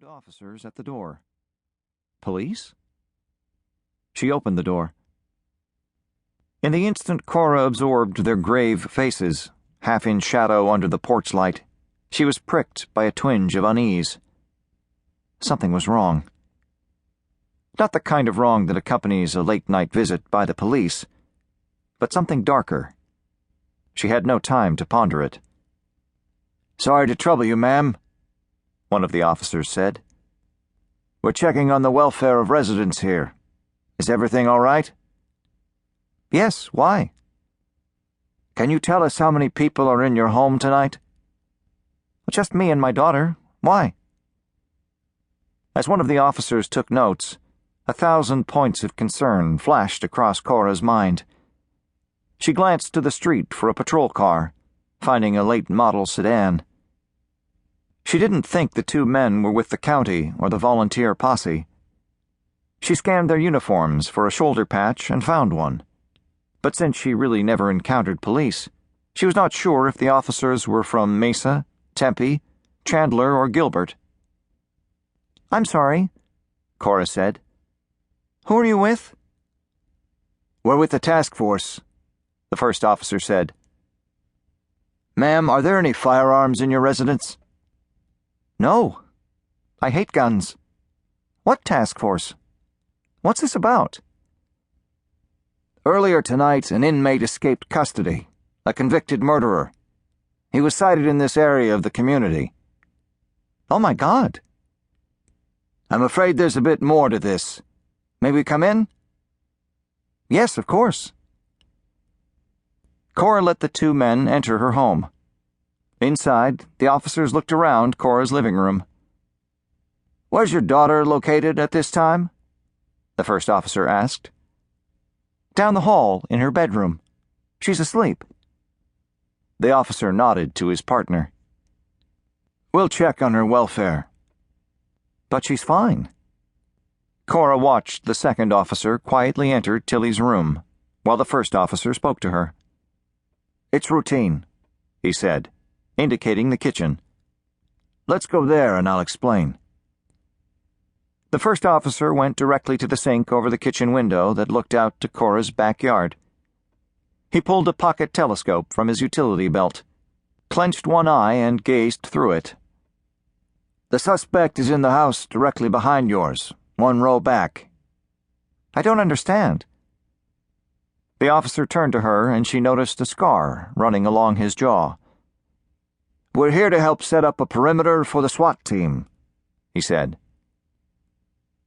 armed officers at the door. Police? She opened the door. In the instant Cora absorbed their grave faces, half in shadow under the porch light, she was pricked by a twinge of unease. Something was wrong. Not the kind of wrong that accompanies a late-night visit by the police, but something darker. She had no time to ponder it. "Sorry to trouble you, ma'am," one of the officers said. "We're checking on the welfare of residents here. Is everything all right?" "Yes, why?" "Can you tell us how many people are in your home tonight?" "Just me and my daughter. Why?" As one of the officers took notes, 1,000 points of concern flashed across Cora's mind. She glanced to the street for a patrol car, finding a late-model sedan. She didn't think the two men were with the county or the volunteer posse. She scanned their uniforms for a shoulder patch and found one. But since she really never encountered police, she was not sure if the officers were from Mesa, Tempe, Chandler, or Gilbert. "I'm sorry," Cora said. "Who are you with?" "We're with the task force," the first officer said. "Ma'am, are there any firearms in your residence?" "No. I hate guns. What task force? What's this about?" "Earlier tonight, an inmate escaped custody, a convicted murderer. He was sighted in this area of the community." "Oh, my God." "I'm afraid there's a bit more to this. May we come in?" "Yes, of course." Cora let the two men enter her home. Inside, the officers looked around Cora's living room. "Where's your daughter located at this time?" the first officer asked. "Down the hall, in her bedroom. She's asleep." The officer nodded to his partner. "We'll check on her welfare." "But she's fine." Cora watched the second officer quietly enter Tilly's room, while the first officer spoke to her. "It's routine," he said, indicating the kitchen. "Let's go there and I'll explain." The first officer went directly to the sink over the kitchen window that looked out to Cora's backyard. He pulled a pocket telescope from his utility belt, clenched one eye and gazed through it. "The suspect is in the house directly behind yours, one row back." "I don't understand." The officer turned to her and she noticed a scar running along his jaw. "We're here to help set up a perimeter for the SWAT team," he said.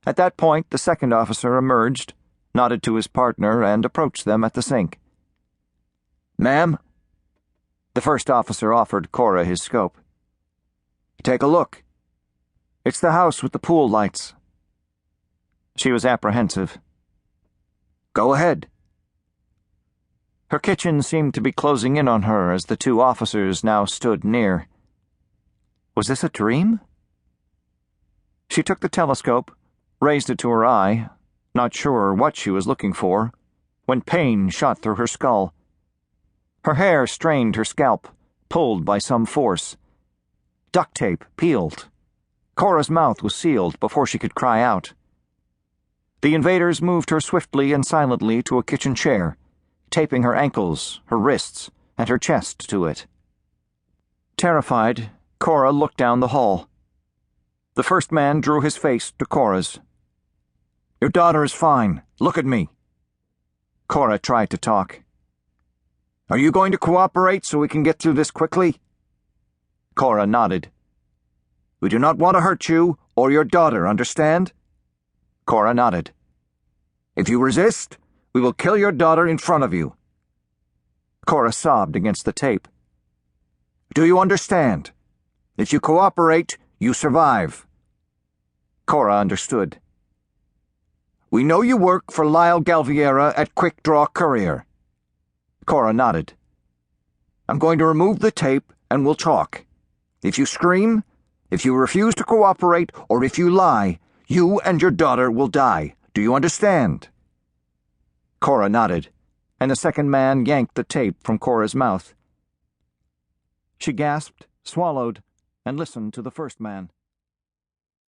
At that point, the second officer emerged, nodded to his partner, and approached them at the sink. "Ma'am?" The first officer offered Cora his scope. "Take a look. It's the house with the pool lights." She was apprehensive. "Go ahead." Her kitchen seemed to be closing in on her as the two officers now stood near. Was this a dream? She took the telescope, raised it to her eye, not sure what she was looking for, when pain shot through her skull. Her hair strained her scalp, pulled by some force. Duct tape peeled. Cora's mouth was sealed before she could cry out. The invaders moved her swiftly and silently to a kitchen chair, taping her ankles, her wrists, and her chest to it. Terrified, Cora looked down the hall. The first man drew his face to Cora's. "Your daughter is fine. Look at me." Cora tried to talk. "Are you going to cooperate so we can get through this quickly?" Cora nodded. "We do not want to hurt you or your daughter, understand?" Cora nodded. "If you resist, we will kill your daughter in front of you." Cora sobbed against the tape. "Do you understand? If you cooperate, you survive." Cora understood. "We know you work for Lyle Galviera at Quick Draw Courier." Cora nodded. "I'm going to remove the tape and we'll talk. If you scream, if you refuse to cooperate, or if you lie, you and your daughter will die. Do you understand?" Cora nodded, and the second man yanked the tape from Cora's mouth. She gasped, swallowed, and listened to the first man.